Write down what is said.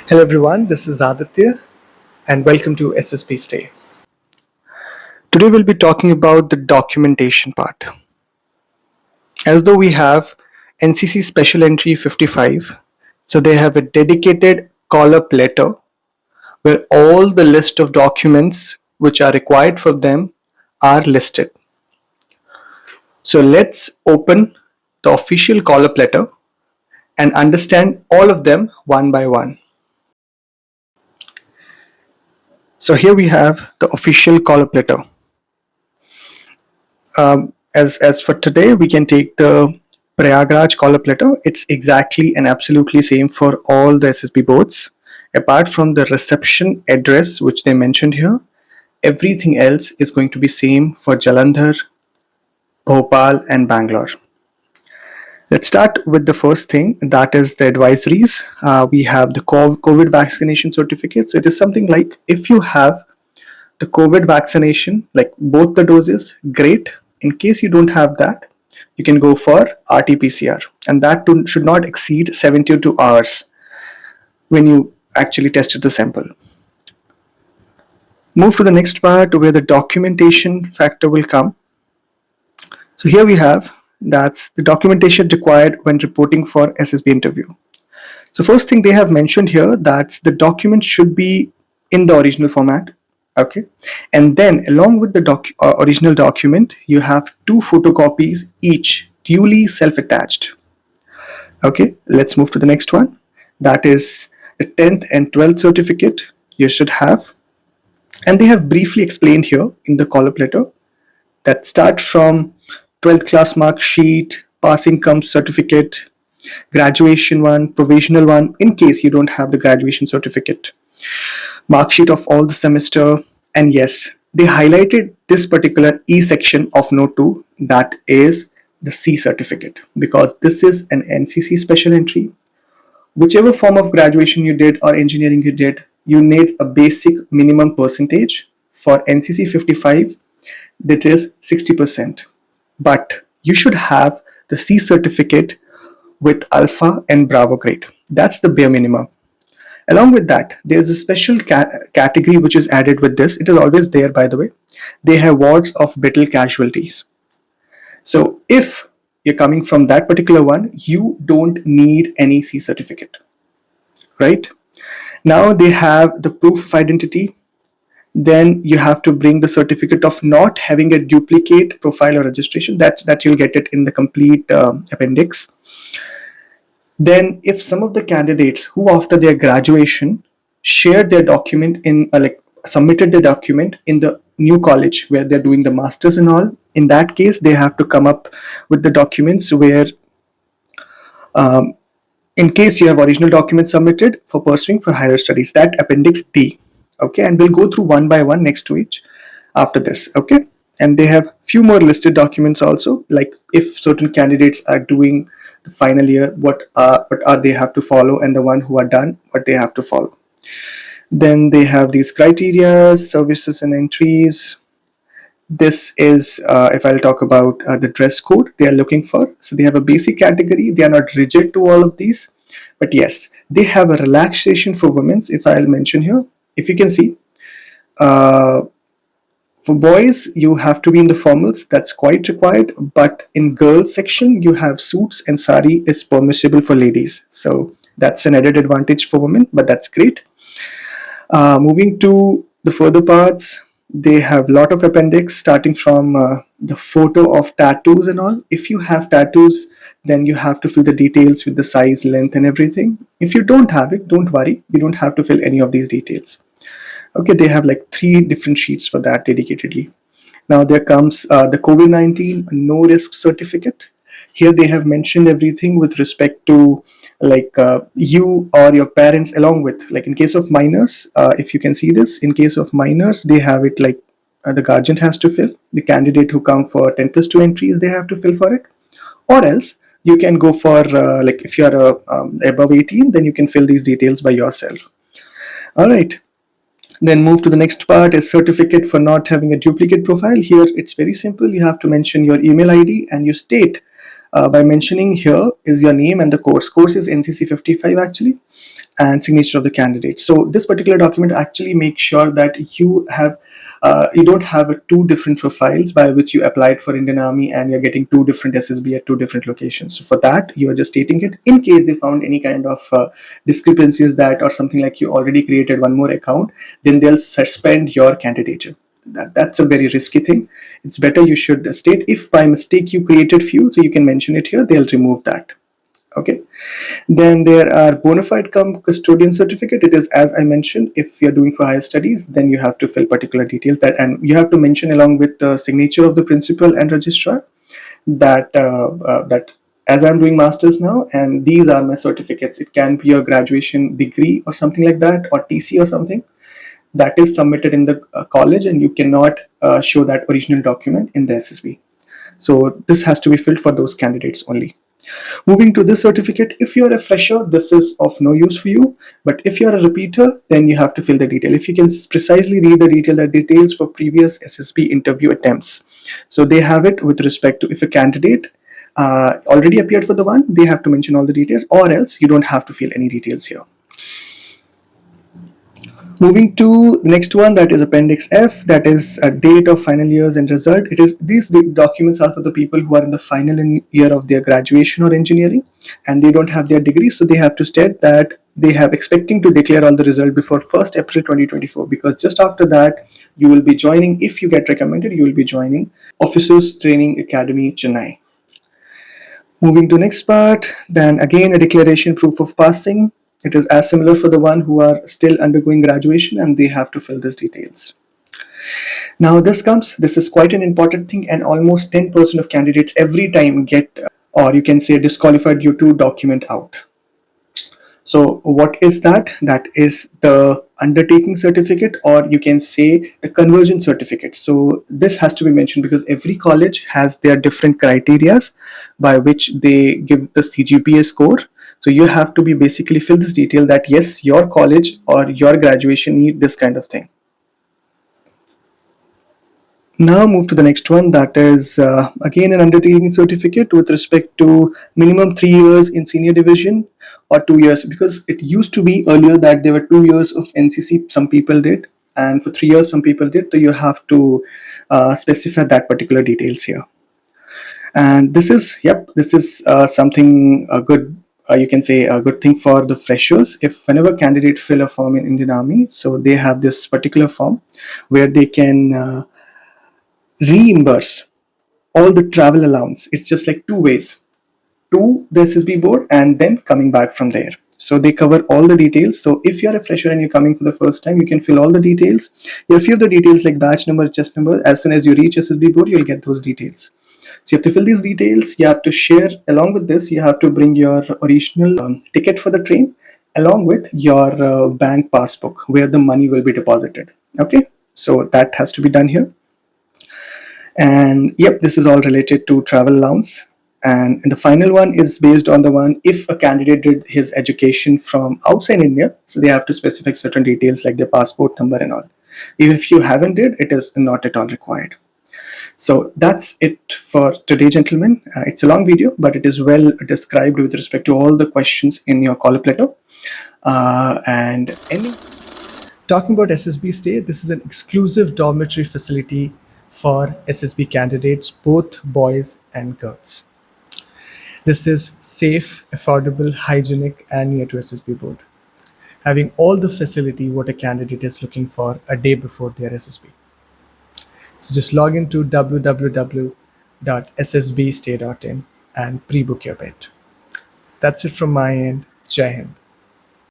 Hello everyone, this is Aditya and welcome to SSB Stay. Today we'll be talking about the documentation part. As though we have NCC Special Entry 55, so they have a dedicated call-up letter where all the list of documents which are required for them are listed. So let's open the official call-up letter and understand all of them one by one. So here we have the official call-up letter. As for today, we can take the Prayagraj call-up letter. It's exactly and absolutely same for all the SSB boards. Apart from the reception address, which they mentioned here, everything else is going to be same for Jalandhar, Bhopal and Bangalore. Let's start with the first thing, that is the advisories. We have the COVID vaccination certificate. So it is something like if you have the COVID vaccination, like both the doses, great. In case you don't have that, you can go for RT-PCR, and that should not exceed 72 hours when you actually tested the sample. Move to the next part where the documentation factor will come. So here we have, that's the documentation required when reporting for SSB interview. So first thing they have mentioned here, that the document should be in the original format. Okay, and then along with the original document, you have 2 photocopies each, duly self-attached. Okay, let's move to the next one. That is the 10th and 12th certificate you should have. And they have briefly explained here in the call-up letter that start from 12th class mark sheet, passing comes certificate, graduation one, provisional one, in case you don't have the graduation certificate, mark sheet of all the semester, and yes, they highlighted this particular E section of note 2, that is the C certificate, because this is an NCC special entry. Whichever form of graduation you did or engineering you did, you need a basic minimum percentage. For NCC 55, that is 60%, but you should have the C certificate with Alpha and Bravo grade. That's the bare minimum. Along with that, there's a special category which is added with this. It is always there, by the way. They have wards of battle casualties. So if you're coming from that particular one, you don't need any C certificate, right? Now they have the proof of identity. Then you have to bring the certificate of not having a duplicate profile or registration. That you'll get it in the complete appendix. Then if some of the candidates who after their graduation shared their document in submitted their document in the new college where they're doing the masters and all, in that case they have to come up with the documents where in case you have original documents submitted for pursuing for higher studies, that appendix D. Okay, and we'll go through one by one next to each after this. Okay, and they have few more listed documents also, like if certain candidates are doing the final year, what are they have to follow, and the one who are done, what they have to follow. Then they have these criteria, services and entries. This is if I'll talk about the dress code they are looking for. So they have a basic category. They are not rigid to all of these, but yes, they have a relaxation for women. If I'll mention here, if you can see, for boys, you have to be in the formals. That's quite required. But in girls section, you have suits and sari is permissible for ladies. So that's an added advantage for women, but that's great. Moving to the further parts, they have a lot of appendix starting from the photo of tattoos and all. If you have tattoos, then you have to fill the details with the size, length and everything. If you don't have it, don't worry. You don't have to fill any of these details. Okay, they have like 3 different sheets for that dedicatedly. Now there comes the COVID-19 no risk certificate. Here they have mentioned everything with respect to you or your parents, along with like in case of minors, if you can see this, in case of minors, they have it like the guardian has to fill, the candidate who come for 10+2 entries, they have to fill for it, or else you can go for like if you are above 18, then you can fill these details by yourself. All right. Then move to the next part is certificate for not having a duplicate profile. Here it's very simple. You have to mention your email ID and you state by mentioning here is your name and the course. Course is NCC 55 actually, and signature of the candidate. So this particular document actually makes sure that you don't have two different profiles by which you applied for Indian Army and you're getting two different SSB at two different locations. So for that, you are just stating it. In case they found any kind of discrepancies that or something like you already created one more account, then they'll suspend your candidature. That's a very risky thing. It's better you should state if by mistake you created few, so you can mention it here, they'll remove that. Okay. Then there are bona fide cum custodian certificate. It is, as I mentioned, if you're doing for higher studies, then you have to fill particular details that, and you have to mention along with the signature of the principal and registrar that as I'm doing masters now, and these are my certificates. It can be your graduation degree or something like that, or TC or something that is submitted in the college, and you cannot show that original document in the SSB. So this has to be filled for those candidates only. Moving to this certificate, if you're a fresher, this is of no use for you. But if you're a repeater, then you have to fill the detail. If you can precisely read the detail, that details for previous SSB interview attempts. So they have it with respect to if a candidate already appeared for the one, they have to mention all the details, or else you don't have to fill any details here. Moving to the next one, that is Appendix F, that is a date of final years and result. It is these documents are for the people who are in the final year of their graduation or engineering, and they don't have their degree, so they have to state that they have expecting to declare all the result before 1st April 2024, because just after that you will be joining, if you get recommended, you will be joining Officers Training Academy, Chennai. Moving to next part, then again a declaration proof of passing. It is as similar for the one who are still undergoing graduation, and they have to fill these details. Now this is quite an important thing, and almost 10% of candidates every time get, or you can say, disqualified due to document out. So what is that? That is the undertaking certificate, or you can say the conversion certificate. So this has to be mentioned because every college has their different criterias by which they give the CGPA score. So you have to be basically fill this detail that yes, your college or your graduation need this kind of thing. Now move to the next one, that is again an undertaking certificate with respect to minimum 3 years in senior division or 2 years, because it used to be earlier that there were 2 years of NCC, some people did, and for 3 years some people did. So you have to specify that particular details here. And this is something good. You can say a good thing for the freshers. If whenever candidate fill a form in Indian Army, so they have this particular form where they can reimburse all the travel allowance. It's just like two ways, to the SSB board and then coming back from there. So they cover all the details. So if you're a fresher and you're coming for the first time, you can fill all the details. There are a few of the details like batch number, chest number. As soon as you reach SSB board, you'll get those details. So you have to fill these details. You have to share, along with this, you have to bring your original ticket for the train along with your bank passbook where the money will be deposited. Okay, so that has to be done here. And yep, this is all related to travel allowance. And the final one is based on the one if a candidate did his education from outside India, so they have to specify certain details like their passport number and all. If you haven't did, it is not at all required. So that's it for today, gentlemen. It's a long video, but it is well described with respect to all the questions in your call-up letter. Talking about SSB Stay, this is an exclusive dormitory facility for SSB candidates, both boys and girls. This is safe, affordable, hygienic, and near to SSB board, having all the facility what a candidate is looking for a day before their SSB. So just log into www.ssbstay.in and pre-book your bed. That's it from my end. Jai Hind.